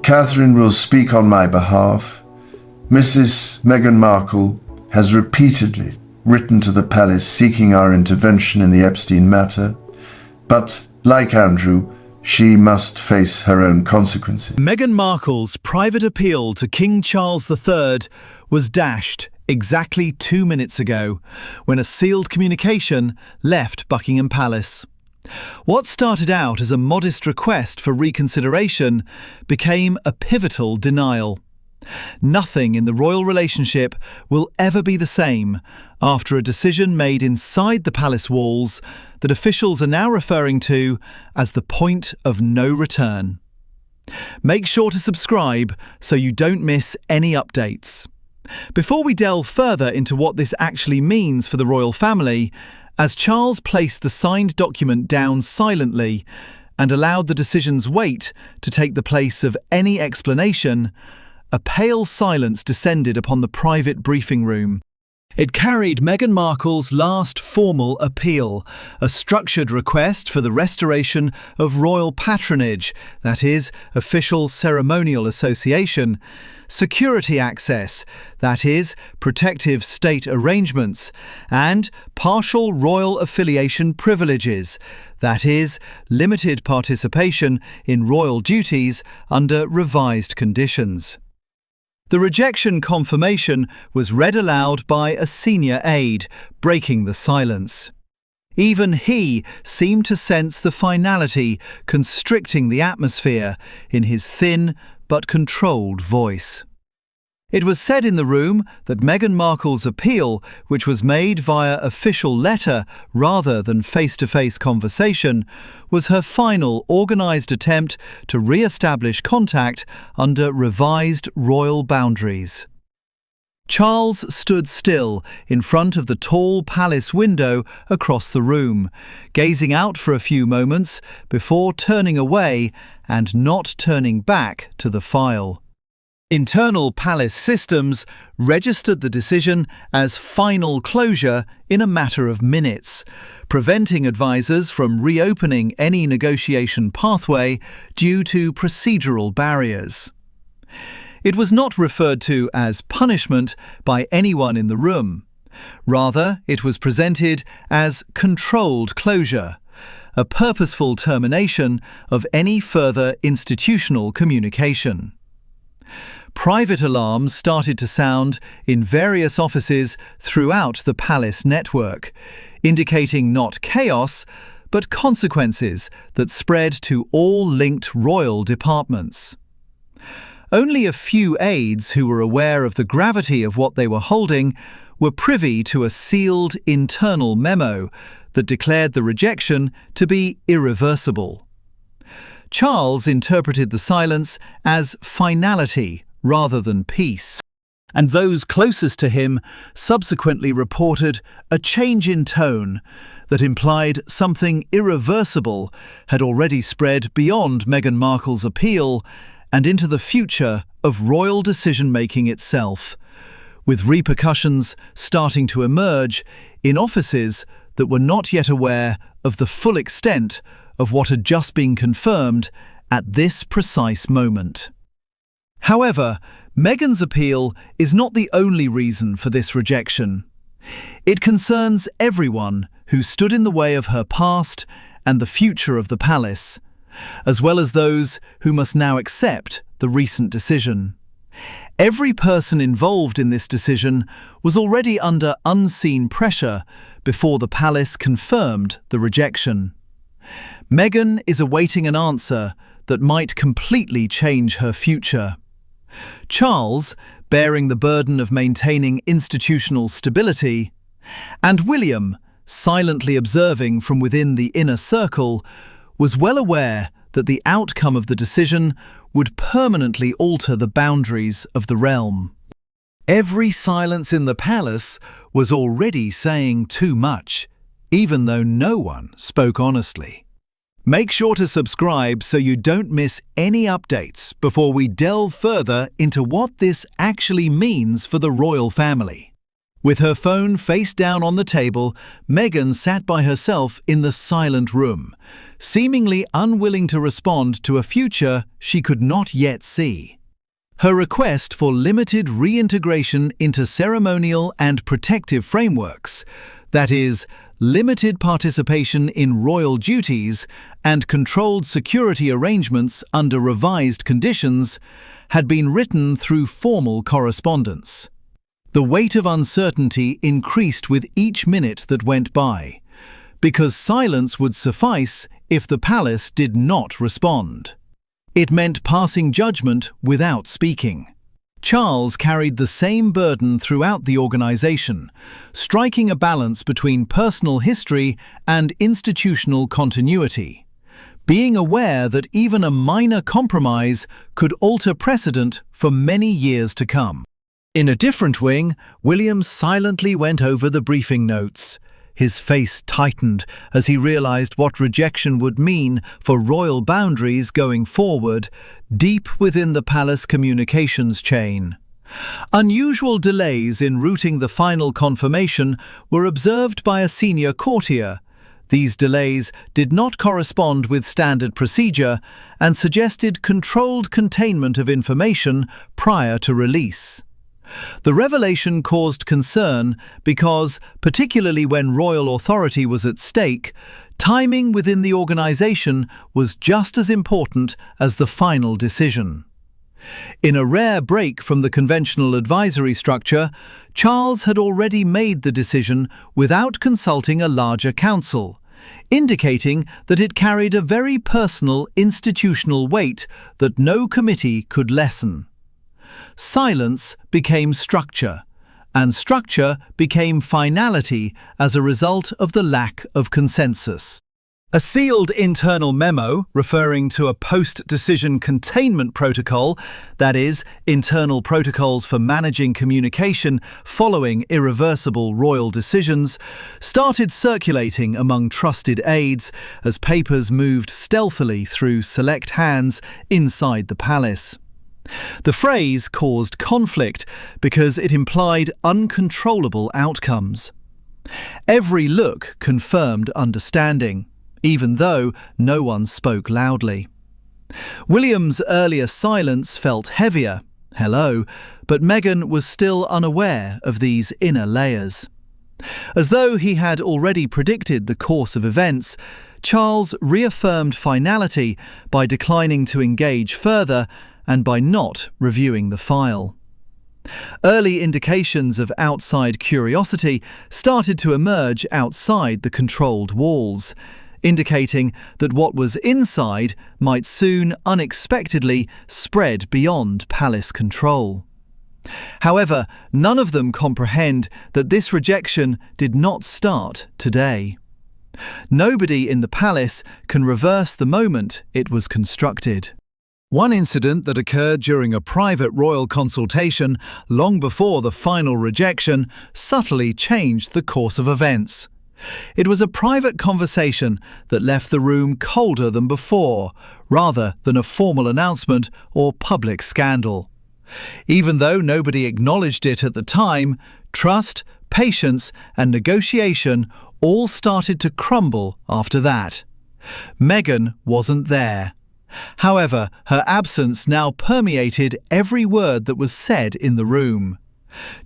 Catherine will speak on my behalf. Mrs. Meghan Markle has repeatedly written to the palace seeking our intervention in the Epstein matter, but, like Andrew, she must face her own consequences. Meghan Markle's private appeal to King Charles III was dashed exactly 2 minutes ago when a sealed communication left Buckingham Palace. What started out as a modest request for reconsideration became a pivotal denial. Nothing in the royal relationship will ever be the same after a decision made inside the palace walls that officials are now referring to as the point of no return. Make sure to subscribe so you don't miss any updates. Before we delve further into what this actually means for the royal family, as Charles placed the signed document down silently and allowed the decision's weight to take the place of any explanation, a pale silence descended upon the private briefing room. It carried Meghan Markle's last formal appeal, a structured request for the restoration of royal patronage, that is, official ceremonial association, security access, that is, protective state arrangements, and partial royal affiliation privileges, that is, limited participation in royal duties under revised conditions. The rejection confirmation was read aloud by a senior aide, breaking the silence. Even he seemed to sense the finality constricting the atmosphere in his thin but controlled voice. It was said in the room that Meghan Markle's appeal, which was made via official letter rather than face-to-face conversation, was her final organised attempt to re-establish contact under revised royal boundaries. Charles stood still in front of the tall palace window across the room, gazing out for a few moments before turning away and not turning back to the file. Internal palace systems registered the decision as final closure in a matter of minutes, preventing advisers from reopening any negotiation pathway due to procedural barriers. It was not referred to as punishment by anyone in the room. Rather, it was presented as controlled closure, a purposeful termination of any further institutional communication. Private alarms started to sound in various offices throughout the palace network, indicating not chaos, but consequences that spread to all linked royal departments. Only a few aides who were aware of the gravity of what they were holding were privy to a sealed internal memo that declared the rejection to be irreversible. Charles interpreted the silence as finality rather than peace, and those closest to him subsequently reported a change in tone that implied something irreversible had already spread beyond Meghan Markle's appeal and into the future of royal decision-making itself, with repercussions starting to emerge in offices that were not yet aware of the full extent of what had just been confirmed at this precise moment. However, Meghan's appeal is not the only reason for this rejection. It concerns everyone who stood in the way of her past and the future of the palace, as well as those who must now accept the recent decision. Every person involved in this decision was already under unseen pressure before the palace confirmed the rejection. Meghan is awaiting an answer that might completely change her future. Charles, bearing the burden of maintaining institutional stability, and William, silently observing from within the inner circle, was well aware that the outcome of the decision would permanently alter the boundaries of the realm. Every silence in the palace was already saying too much, even though no one spoke honestly. Make sure to subscribe so you don't miss any updates before we delve further into what this actually means for the royal family. With her phone face down on the table, Meghan sat by herself in the silent room, seemingly unwilling to respond to a future she could not yet see. Her request for limited reintegration into ceremonial and protective frameworks, that is, limited participation in royal duties and controlled security arrangements under revised conditions, had been written through formal correspondence. The weight of uncertainty increased with each minute that went by, because silence would suffice if the palace did not respond. It meant passing judgment without speaking. Charles carried the same burden throughout the organisation, striking a balance between personal history and institutional continuity, being aware that even a minor compromise could alter precedent for many years to come. In a different wing, William silently went over the briefing notes. His face tightened as he realised what rejection would mean for royal boundaries going forward, deep within the palace communications chain. Unusual delays in routing the final confirmation were observed by a senior courtier. These delays did not correspond with standard procedure and suggested controlled containment of information prior to release. The revelation caused concern because, particularly when royal authority was at stake, timing within the organisation was just as important as the final decision. In a rare break from the conventional advisory structure, Charles had already made the decision without consulting a larger council, indicating that it carried a very personal institutional weight that no committee could lessen. Silence became structure, and structure became finality as a result of the lack of consensus. A sealed internal memo referring to a post-decision containment protocol, that is, internal protocols for managing communication following irreversible royal decisions, started circulating among trusted aides as papers moved stealthily through select hands inside the palace. The phrase caused conflict because it implied uncontrollable outcomes. Every look confirmed understanding, even though no one spoke loudly. William's earlier silence felt heavier, but Meghan was still unaware of these inner layers. As though he had already predicted the course of events, Charles reaffirmed finality by declining to engage further and by not reviewing the file. Early indications of outside curiosity started to emerge outside the controlled walls, indicating that what was inside might soon unexpectedly spread beyond palace control. However, none of them comprehend that this rejection did not start today. Nobody in the palace can reverse the moment it was constructed. One incident that occurred during a private royal consultation long before the final rejection subtly changed the course of events. It was a private conversation that left the room colder than before, rather than a formal announcement or public scandal. Even though nobody acknowledged it at the time, trust, patience, and negotiation all started to crumble after that. Meghan wasn't there. However, her absence now permeated every word that was said in the room.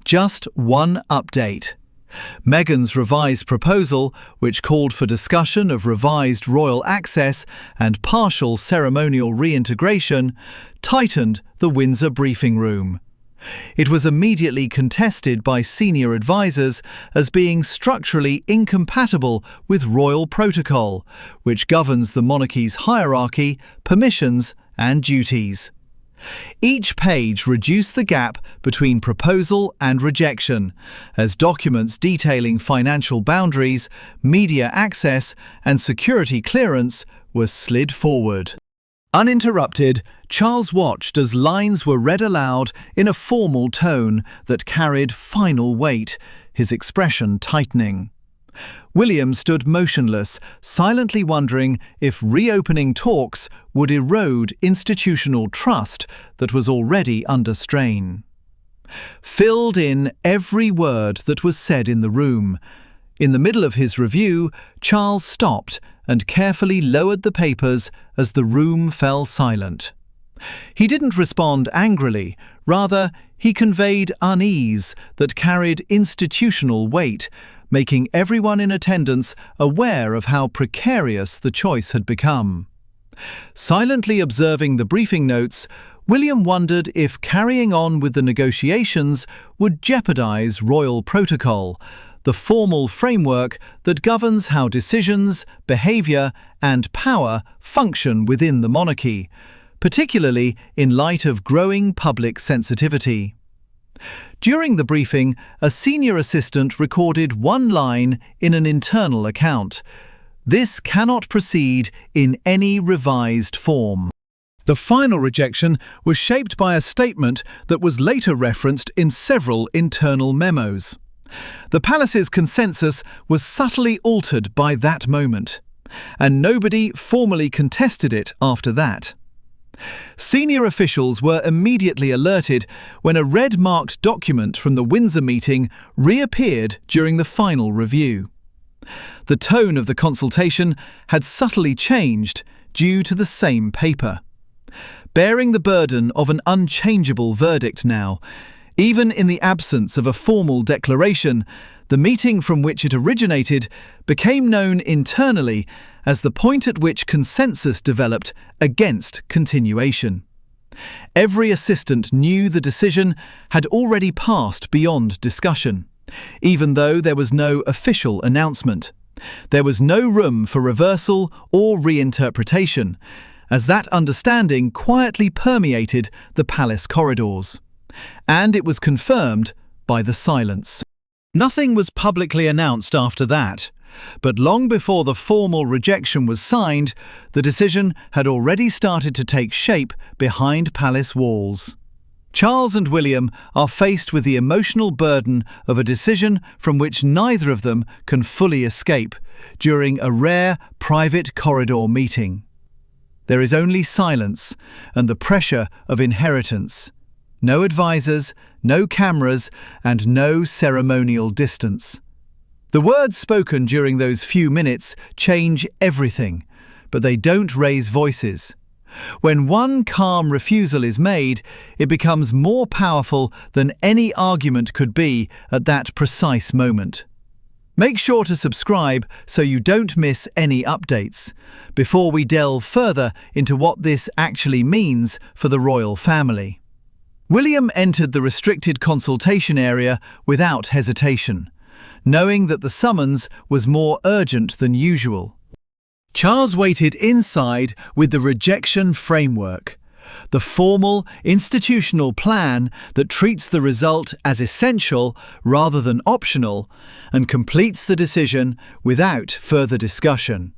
Just one update. Meghan's revised proposal, which called for discussion of revised royal access and partial ceremonial reintegration, tightened the Windsor briefing room. It was immediately contested by senior advisers as being structurally incompatible with royal protocol, which governs the monarchy's hierarchy, permissions, and duties. Each page reduced the gap between proposal and rejection, as documents detailing financial boundaries, media access, and security clearance were slid forward. Uninterrupted, Charles watched as lines were read aloud in a formal tone that carried final weight, his expression tightening. William stood motionless, silently wondering if reopening talks would erode institutional trust that was already under strain. filled in every word that was said in the room. In the middle of his review, Charles stopped and carefully lowered the papers as the room fell silent. He didn't respond angrily, rather, he conveyed unease that carried institutional weight, making everyone in attendance aware of how precarious the choice had become. Silently observing the briefing notes, William wondered if carrying on with the negotiations would jeopardize royal protocol, the formal framework that governs how decisions, behaviour and power function within the monarchy, particularly in light of growing public sensitivity. During the briefing, a senior assistant recorded one line in an internal account. "This cannot proceed in any revised form." The final rejection was shaped by a statement that was later referenced in several internal memos. The palace's consensus was subtly altered by that moment, and nobody formally contested it after that. Senior officials were immediately alerted when a red-marked document from the Windsor meeting reappeared during the final review. The tone of the consultation had subtly changed due to the same paper. Bearing the burden of an unchangeable verdict now, even in the absence of a formal declaration, the meeting from which it originated became known internally as the point at which consensus developed against continuation. Every assistant knew the decision had already passed beyond discussion, even though there was no official announcement. There was no room for reversal or reinterpretation, as that understanding quietly permeated the palace corridors. And it was confirmed by the silence. Nothing was publicly announced after that, but long before the formal rejection was signed, the decision had already started to take shape behind palace walls. Charles and William are faced with the emotional burden of a decision from which neither of them can fully escape during a rare private corridor meeting. There is only silence and the pressure of inheritance. No advisors, no cameras, and no ceremonial distance. The words spoken during those few minutes change everything, but they don't raise voices. When one calm refusal is made, it becomes more powerful than any argument could be at that precise moment. Make sure to subscribe so you don't miss any updates, before we delve further into what this actually means for the royal family. William entered the restricted consultation area without hesitation, knowing that the summons was more urgent than usual. Charles waited inside with the rejection framework, the formal, institutional plan that treats the result as essential rather than optional and completes the decision without further discussion.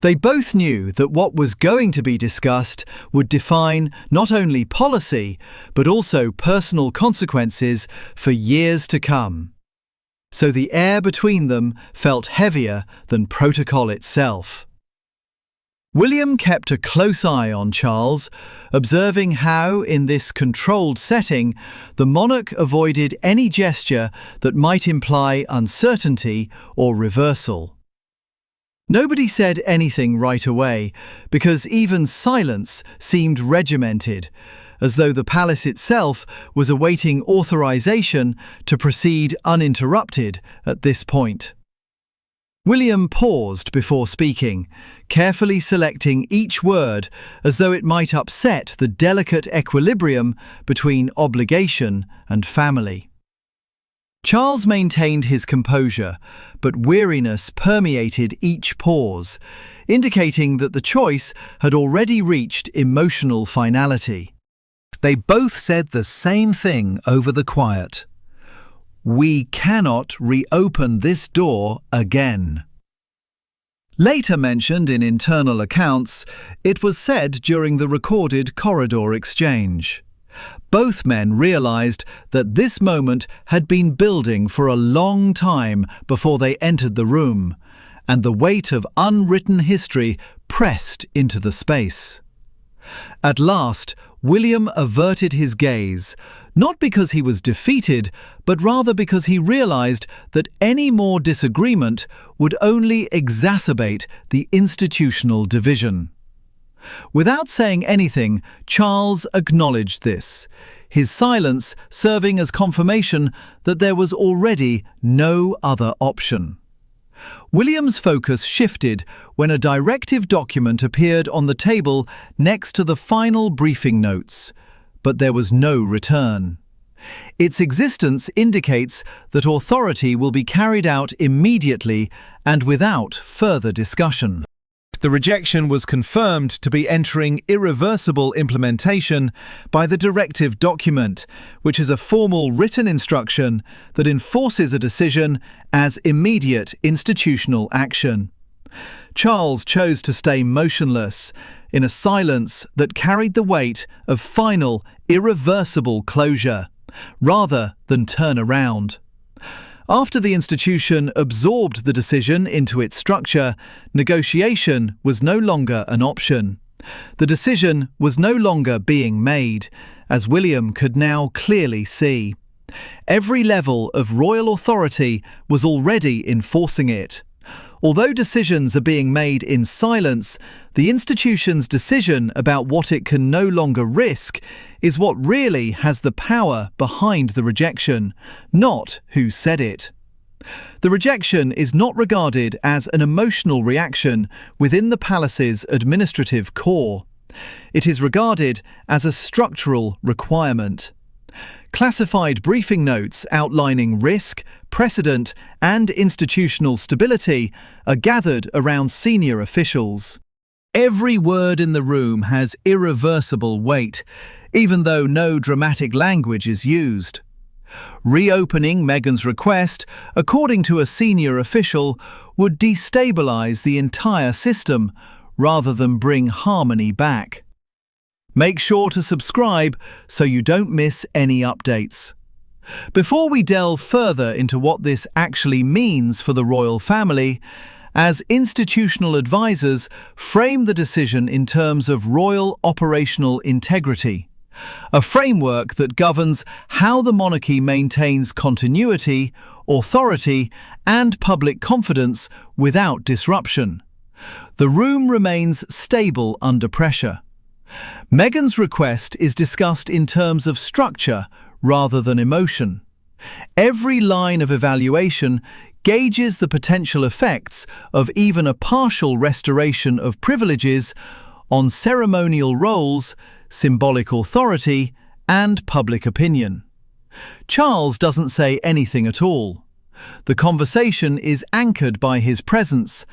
They both knew that what was going to be discussed would define not only policy, but also personal consequences for years to come. So the air between them felt heavier than protocol itself. William kept a close eye on Charles, observing how, in this controlled setting, the monarch avoided any gesture that might imply uncertainty or reversal. Nobody said anything right away, because even silence seemed regimented, as though the palace itself was awaiting authorization to proceed uninterrupted at this point. William paused before speaking, carefully selecting each word as though it might upset the delicate equilibrium between obligation and family. Charles maintained his composure, but weariness permeated each pause, indicating that the choice had already reached emotional finality. They both said the same thing over the quiet. "We cannot reopen this door again." Later mentioned in internal accounts, it was said during the recorded corridor exchange. Both men realized that this moment had been building for a long time before they entered the room, and the weight of unwritten history pressed into the space. At last, William averted his gaze, not because he was defeated, but rather because he realized that any more disagreement would only exacerbate the institutional division. Without saying anything, Charles acknowledged this, his silence serving as confirmation that there was already no other option. William's focus shifted when a directive document appeared on the table next to the final briefing notes, but there was no return. Its existence indicates that authority will be carried out immediately and without further discussion. The rejection was confirmed to be entering irreversible implementation by the directive document, which is a formal written instruction that enforces a decision as immediate institutional action. Charles chose to stay motionless, in a silence that carried the weight of final, irreversible closure, rather than turn around. After the institution absorbed the decision into its structure, negotiation was no longer an option. The decision was no longer being made, as William could now clearly see. Every level of royal authority was already enforcing it. Although decisions are being made in silence, the institution's decision about what it can no longer risk is what really has the power behind the rejection, not who said it. The rejection is not regarded as an emotional reaction within the palace's administrative core. It is regarded as a structural requirement. Classified briefing notes outlining risk, precedent, and institutional stability are gathered around senior officials. Every word in the room has irreversible weight, even though no dramatic language is used. Reopening Meghan's request, according to a senior official, would destabilize the entire system rather than bring harmony back. Make sure to subscribe so you don't miss any updates. Before we delve further into what this actually means for the royal family, as institutional advisors frame the decision in terms of royal operational integrity, a framework that governs how the monarchy maintains continuity, authority, and public confidence without disruption. The room remains stable under pressure. Meghan's request is discussed in terms of structure rather than emotion. Every line of evaluation gauges the potential effects of even a partial restoration of privileges on ceremonial roles, symbolic authority, and public opinion. Charles doesn't say anything at all. The conversation is anchored by his presence,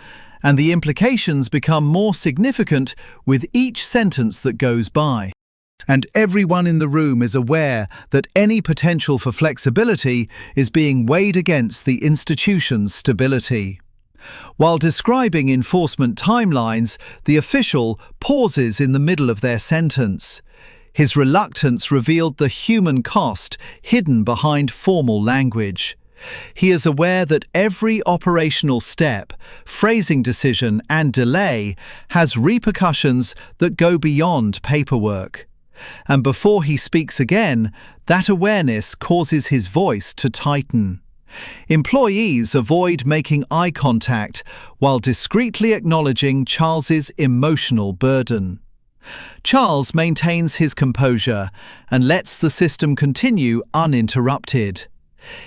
and the implications become more significant with each sentence that goes by. And everyone in the room is aware that any potential for flexibility is being weighed against the institution's stability. While describing enforcement timelines, the official pauses in the middle of their sentence. His reluctance revealed the human cost hidden behind formal language. He is aware that every operational step, phrasing decision, and delay has repercussions that go beyond paperwork. And before he speaks again, that awareness causes his voice to tighten. Employees avoid making eye contact while discreetly acknowledging Charles's emotional burden. Charles maintains his composure and lets the system continue uninterrupted.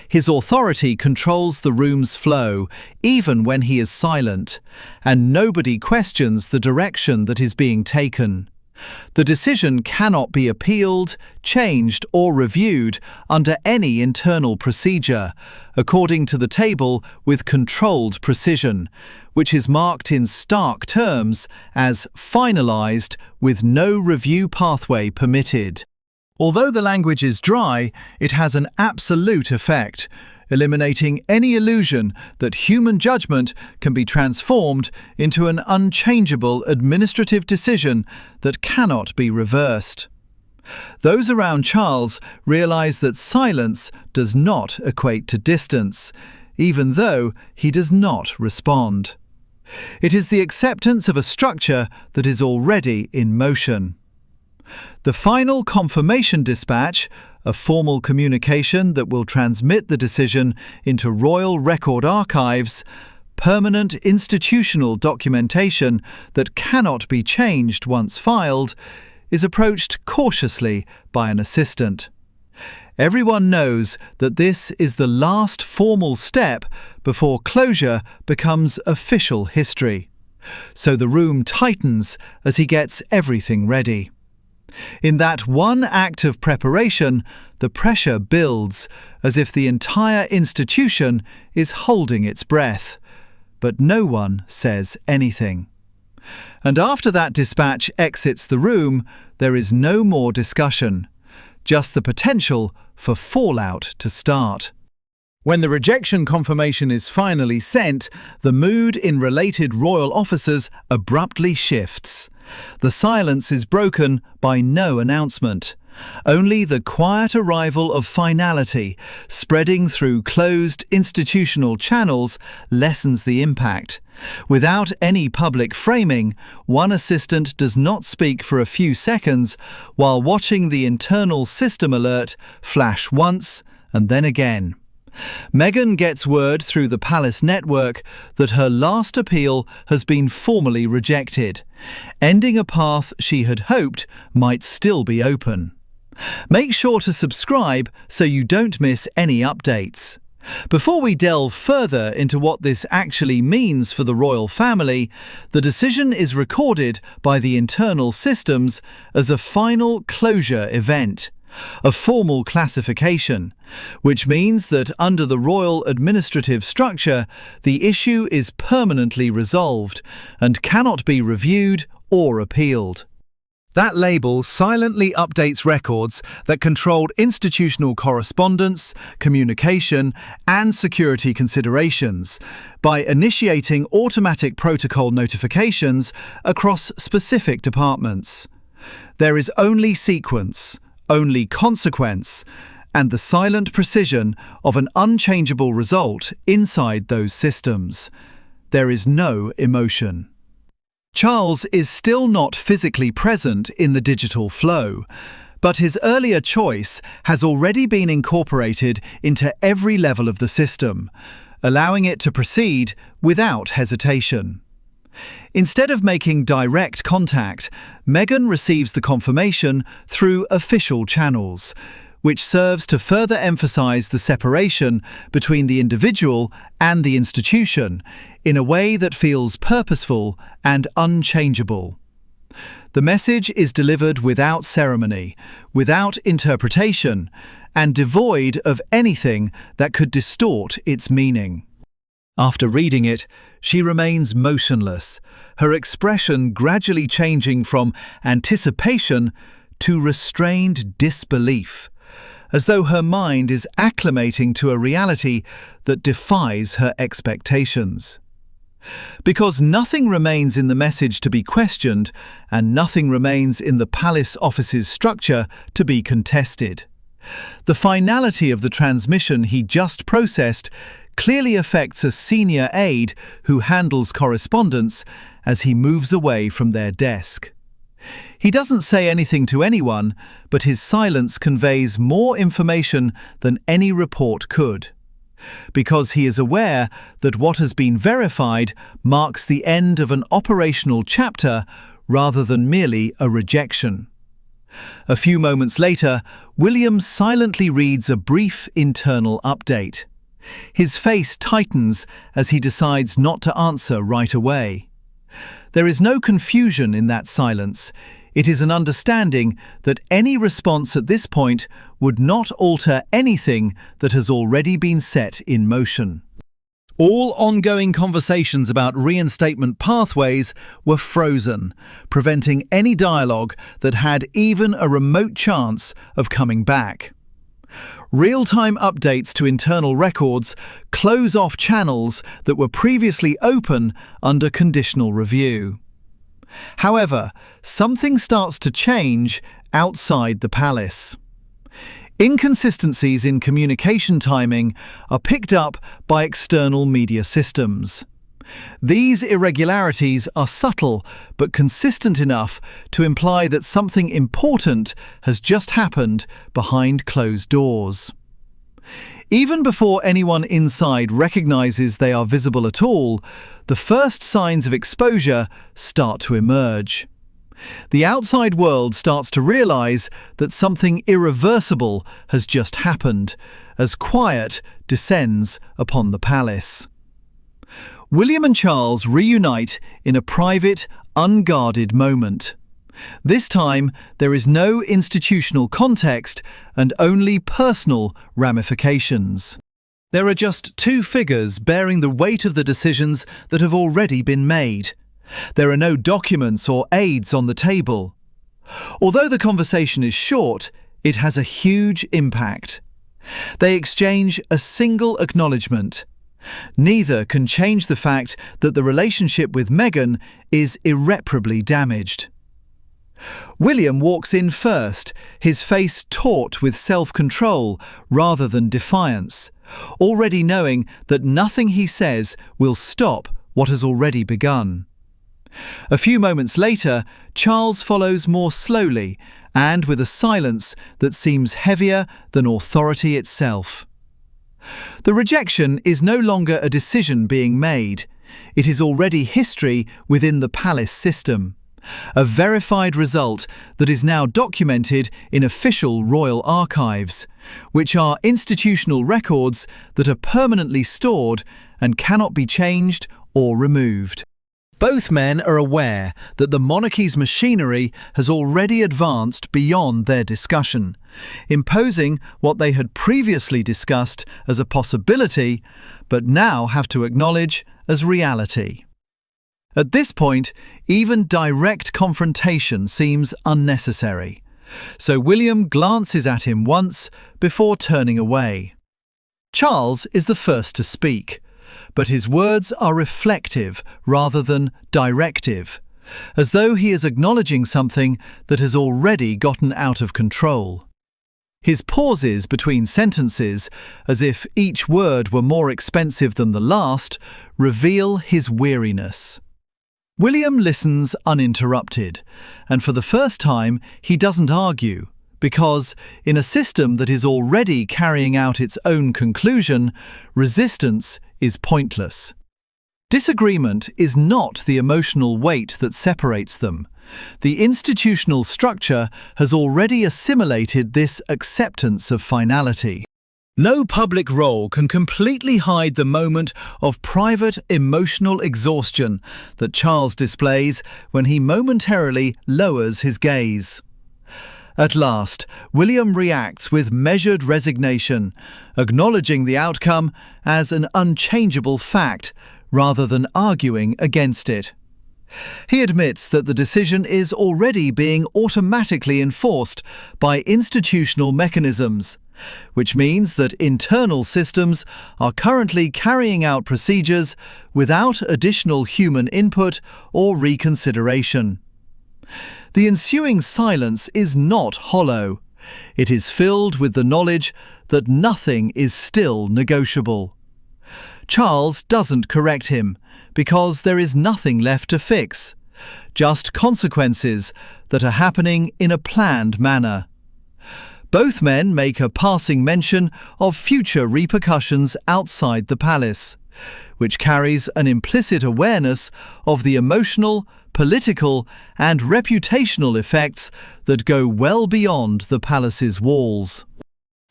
His authority controls the room's flow, even when he is silent, and nobody questions the direction that is being taken. The decision cannot be appealed, changed, or reviewed under any internal procedure, according to the table with controlled precision, which is marked in stark terms as finalized with no review pathway permitted. Although the language is dry, it has an absolute effect, eliminating any illusion that human judgment can be transformed into an unchangeable administrative decision that cannot be reversed. Those around Charles realize that silence does not equate to distance, even though he does not respond. It is the acceptance of a structure that is already in motion. The final confirmation dispatch, a formal communication that will transmit the decision into royal record archives, permanent institutional documentation that cannot be changed once filed, is approached cautiously by an assistant. Everyone knows that this is the last formal step before closure becomes official history. So the room tightens as he gets everything ready. In that one act of preparation, the pressure builds as if the entire institution is holding its breath. But no one says anything. And after that dispatch exits the room, there is no more discussion, just the potential for fallout to start. When the rejection confirmation is finally sent, the mood in related royal offices abruptly shifts. The silence is broken by no announcement. Only the quiet arrival of finality, spreading through closed institutional channels, lessens the impact. Without any public framing, one assistant does not speak for a few seconds while watching the internal system alert flash once and then again. Meghan gets word through the palace network that her last appeal has been formally rejected, ending a path she had hoped might still be open. Make sure to subscribe so you don't miss any updates. Before we delve further into what this actually means for the royal family, the decision is recorded by the internal systems as a final closure event, a formal classification, which means that under the royal administrative structure, the issue is permanently resolved and cannot be reviewed or appealed. That label silently updates records that controlled institutional correspondence, communication, and security considerations by initiating automatic protocol notifications across specific departments. There is only sequence, only consequence, and the silent precision of an unchangeable result inside those systems. There is no emotion. Charles is still not physically present in the digital flow, but his earlier choice has already been incorporated into every level of the system, allowing it to proceed without hesitation. Instead of making direct contact, Meghan receives the confirmation through official channels, which serves to further emphasize the separation between the individual and the institution in a way that feels purposeful and unchangeable. The message is delivered without ceremony, without interpretation, and devoid of anything that could distort its meaning. After reading it, she remains motionless, her expression gradually changing from anticipation to restrained disbelief, as though her mind is acclimating to a reality that defies her expectations. Because nothing remains in the message to be questioned, and nothing remains in the palace office's structure to be contested. The finality of the transmission he just processed clearly affects a senior aide who handles correspondence as he moves away from their desk. He doesn't say anything to anyone, but his silence conveys more information than any report could. Because he is aware that what has been verified marks the end of an operational chapter rather than merely a rejection. A few moments later, William silently reads a brief internal update. His face tightens as he decides not to answer right away. There is no confusion in that silence. It is an understanding that any response at this point would not alter anything that has already been set in motion. All ongoing conversations about reinstatement pathways were frozen, preventing any dialogue that had even a remote chance of coming back. Real-time updates to internal records close off channels that were previously open under conditional review. However, something starts to change outside the palace. Inconsistencies in communication timing are picked up by external media systems. These irregularities are subtle but consistent enough to imply that something important has just happened behind closed doors. Even before anyone inside recognizes they are visible at all, the first signs of exposure start to emerge. The outside world starts to realize that something irreversible has just happened, as quiet descends upon the palace. William and Charles reunite in a private, unguarded moment. This time, there is no institutional context and only personal ramifications. There are just two figures bearing the weight of the decisions that have already been made. There are no documents or aids on the table. Although the conversation is short, it has a huge impact. They exchange a single acknowledgement. Neither can change the fact that the relationship with Meghan is irreparably damaged. William walks in first, his face taut with self-control rather than defiance, already knowing that nothing he says will stop what has already begun. A few moments later, Charles follows more slowly and with a silence that seems heavier than authority itself. The rejection is no longer a decision being made. It is already history within the palace system, a verified result that is now documented in official royal archives, which are institutional records that are permanently stored and cannot be changed or removed. Both men are aware that the monarchy's machinery has already advanced beyond their discussion, imposing what they had previously discussed as a possibility, but now have to acknowledge as reality. At this point, even direct confrontation seems unnecessary, so William glances at him once before turning away. Charles is the first to speak, but his words are reflective rather than directive, as though he is acknowledging something that has already gotten out of control. His pauses between sentences, as if each word were more expensive than the last, reveal his weariness. William listens uninterrupted, and for the first time he doesn't argue, because, in a system that is already carrying out its own conclusion, resistance is pointless. Disagreement is not the emotional weight that separates them. The institutional structure has already assimilated this acceptance of finality. No public role can completely hide the moment of private emotional exhaustion that Charles displays when he momentarily lowers his gaze. At last, William reacts with measured resignation, acknowledging the outcome as an unchangeable fact rather than arguing against it. He admits that the decision is already being automatically enforced by institutional mechanisms, which means that internal systems are currently carrying out procedures without additional human input or reconsideration. The ensuing silence is not hollow. It is filled with the knowledge that nothing is still negotiable. Charles doesn't correct him, because there is nothing left to fix, just consequences that are happening in a planned manner. Both men make a passing mention of future repercussions outside the palace, which carries an implicit awareness of the emotional, political, and reputational effects that go well beyond the palace's walls.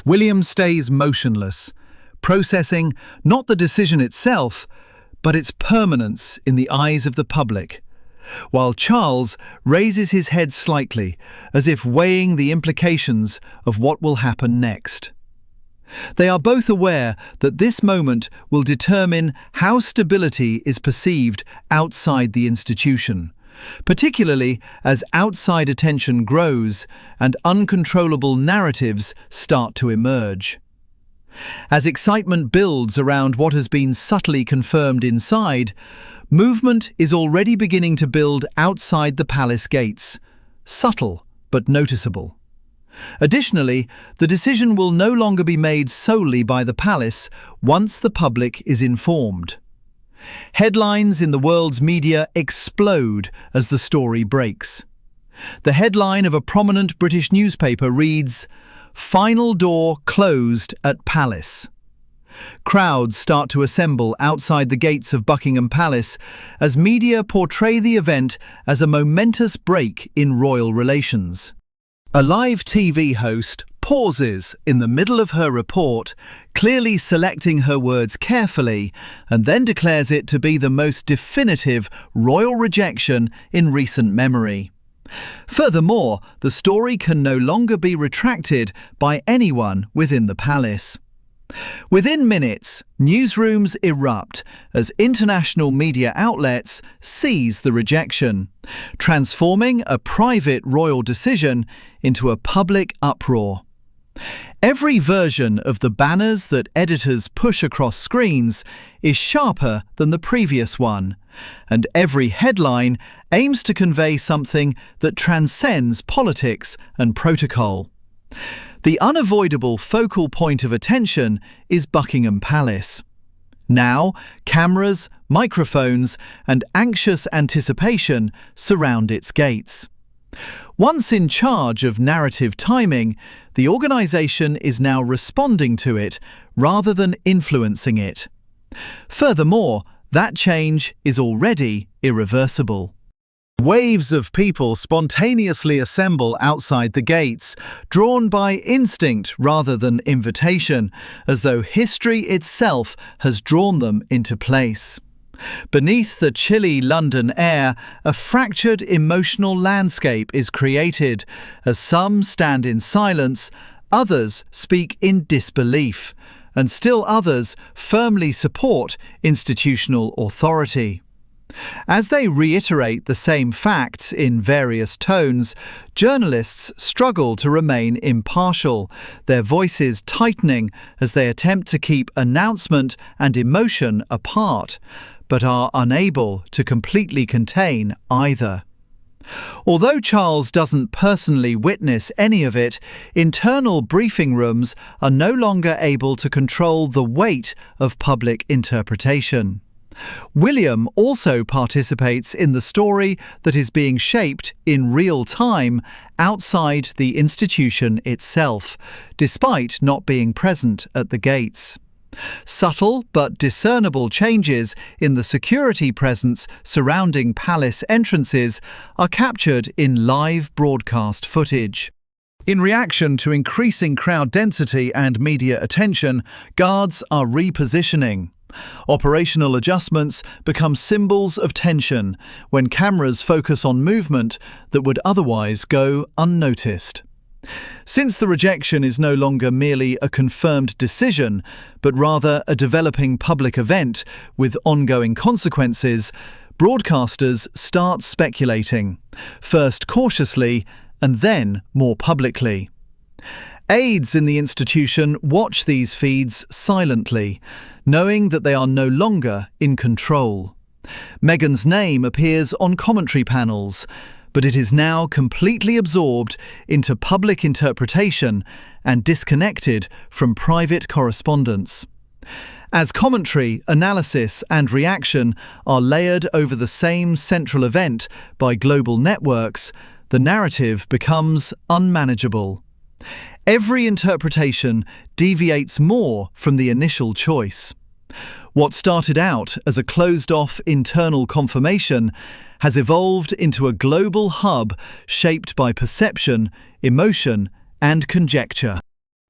William stays motionless, processing not the decision itself, but its permanence in the eyes of the public, while Charles raises his head slightly, as if weighing the implications of what will happen next. They are both aware that this moment will determine how stability is perceived outside the institution, particularly as outside attention grows and uncontrollable narratives start to emerge. As excitement builds around what has been subtly confirmed inside, movement is already beginning to build outside the palace gates, subtle but noticeable. Additionally, the decision will no longer be made solely by the palace once the public is informed. Headlines in the world's media explode as the story breaks. The headline of a prominent British newspaper reads, "Final door closed at Palace." Crowds start to assemble outside the gates of Buckingham Palace as media portray the event as a momentous break in royal relations. A live TV host pauses in the middle of her report, clearly selecting her words carefully, and then declares it to be the most definitive royal rejection in recent memory. Furthermore, the story can no longer be retracted by anyone within the palace. Within minutes, newsrooms erupt as international media outlets seize the rejection, transforming a private royal decision into a public uproar. Every version of the banners that editors push across screens is sharper than the previous one, and every headline aims to convey something that transcends politics and protocol. The unavoidable focal point of attention is Buckingham Palace. Now, cameras, microphones, and anxious anticipation surround its gates. Once in charge of narrative timing, the organisation is now responding to it rather than influencing it. Furthermore, that change is already irreversible. Waves of people spontaneously assemble outside the gates, drawn by instinct rather than invitation, as though history itself has drawn them into place. Beneath the chilly London air, a fractured emotional landscape is created, as some stand in silence, others speak in disbelief, and still others firmly support institutional authority. As they reiterate the same facts in various tones, journalists struggle to remain impartial, their voices tightening as they attempt to keep announcement and emotion apart, but are unable to completely contain either. Although Charles doesn't personally witness any of it, internal briefing rooms are no longer able to control the weight of public interpretation. William also participates in the story that is being shaped in real time outside the institution itself, despite not being present at the gates. Subtle but discernible changes in the security presence surrounding palace entrances are captured in live broadcast footage. In reaction to increasing crowd density and media attention, guards are repositioning. Operational adjustments become symbols of tension when cameras focus on movement that would otherwise go unnoticed. Since the rejection is no longer merely a confirmed decision, but rather a developing public event with ongoing consequences, broadcasters start speculating, first cautiously and then more publicly. Aides in the institution watch these feeds silently, knowing that they are no longer in control. Meghan's name appears on commentary panels, but it is now completely absorbed into public interpretation and disconnected from private correspondence. As commentary, analysis and reaction are layered over the same central event by global networks, the narrative becomes unmanageable. Every interpretation deviates more from the initial choice. What started out as a closed-off internal confirmation has evolved into a global hub shaped by perception, emotion, and conjecture.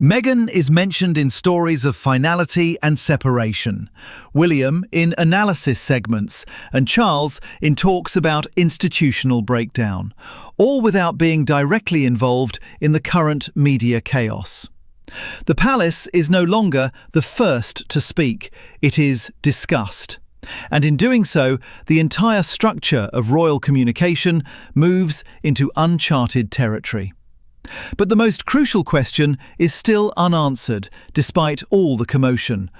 Meghan is mentioned in stories of finality and separation, William in analysis segments, and Charles in talks about institutional breakdown, all without being directly involved in the current media chaos. The palace is no longer the first to speak, it is discussed. And in doing so, the entire structure of royal communication moves into uncharted territory. But the most crucial question is still unanswered, despite all the commotion.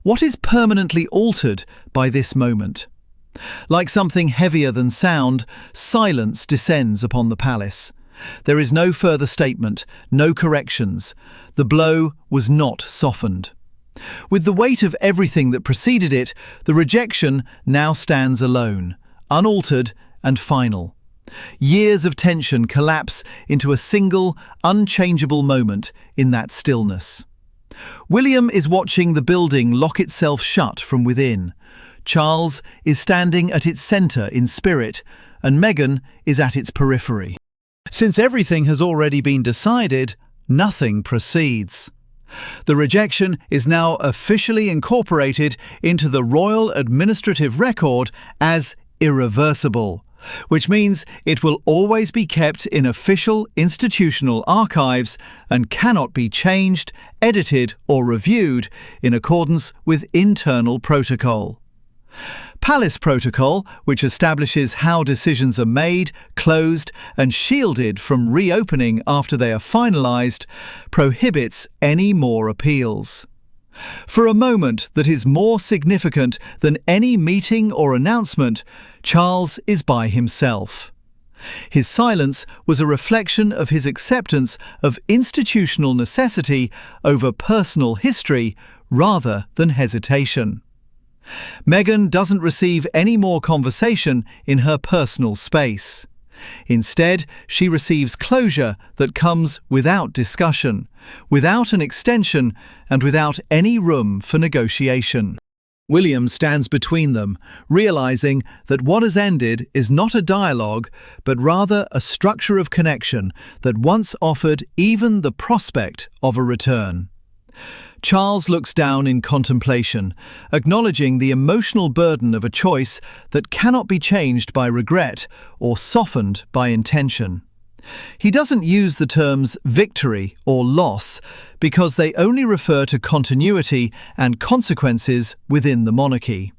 What is permanently altered by this moment? Like something heavier than sound, silence descends upon the palace. There is no further statement, no corrections. The blow was not softened. With the weight of everything that preceded it, the rejection now stands alone, unaltered and final. Years of tension collapse into a single, unchangeable moment in that stillness. William is watching the building lock itself shut from within. Charles is standing at its centre in spirit, and Meghan is at its periphery. Since everything has already been decided, nothing proceeds. The rejection is now officially incorporated into the royal administrative record as irreversible, which means it will always be kept in official institutional archives and cannot be changed, edited or reviewed in accordance with internal protocol. Palace Protocol, which establishes how decisions are made, closed and shielded from reopening after they are finalised, prohibits any more appeals. For a moment that is more significant than any meeting or announcement, Charles is by himself. His silence was a reflection of his acceptance of institutional necessity over personal history rather than hesitation. Meghan doesn't receive any more conversation in her personal space. Instead, she receives closure that comes without discussion, without an extension, and without any room for negotiation. William stands between them, realizing that what has ended is not a dialogue, but rather a structure of connection that once offered even the prospect of a return. Charles looks down in contemplation, acknowledging the emotional burden of a choice that cannot be changed by regret or softened by intention. He doesn't use the terms victory or loss because they only refer to continuity and consequences within the monarchy.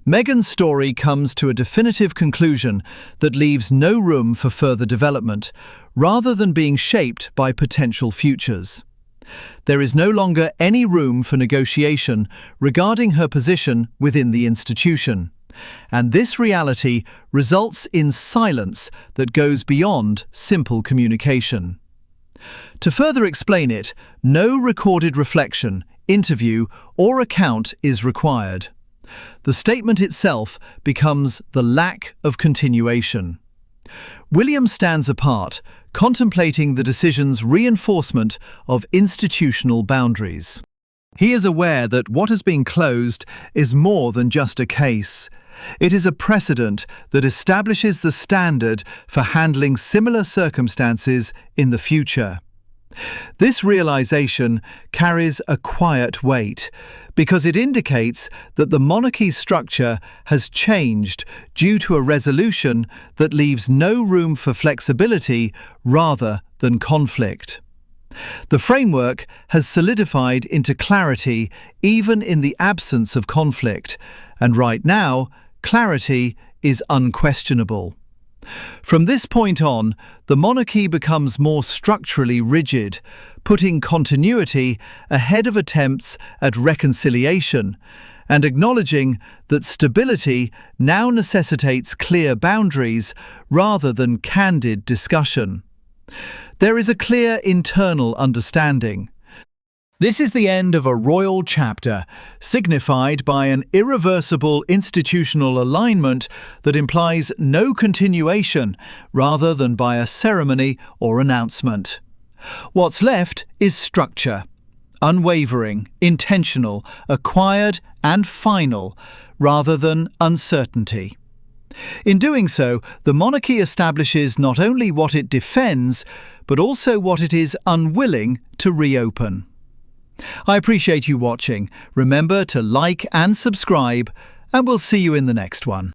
Meghan's story comes to a definitive conclusion that leaves no room for further development, rather than being shaped by potential futures. There is no longer any room for negotiation regarding her position within the institution, and this reality results in silence that goes beyond simple communication. To further explain it, no recorded reflection, interview, or account is required. The statement itself becomes the lack of continuation. William stands apart, contemplating the decision's reinforcement of institutional boundaries. He is aware that what has been closed is more than just a case. It is a precedent that establishes the standard for handling similar circumstances in the future. This realization carries a quiet weight, because it indicates that the monarchy's structure has changed due to a resolution that leaves no room for flexibility rather than conflict. The framework has solidified into clarity even in the absence of conflict, and right now, clarity is unquestionable. From this point on, the monarchy becomes more structurally rigid, putting continuity ahead of attempts at reconciliation, and acknowledging that stability now necessitates clear boundaries rather than candid discussion. There is a clear internal understanding. This is the end of a royal chapter, signified by an irreversible institutional alignment that implies no continuation, rather than by a ceremony or announcement. What's left is structure, unwavering, intentional, acquired and final, rather than uncertainty. In doing so, the monarchy establishes not only what it defends, but also what it is unwilling to reopen. I appreciate you watching. Remember to like and subscribe, and we'll see you in the next one.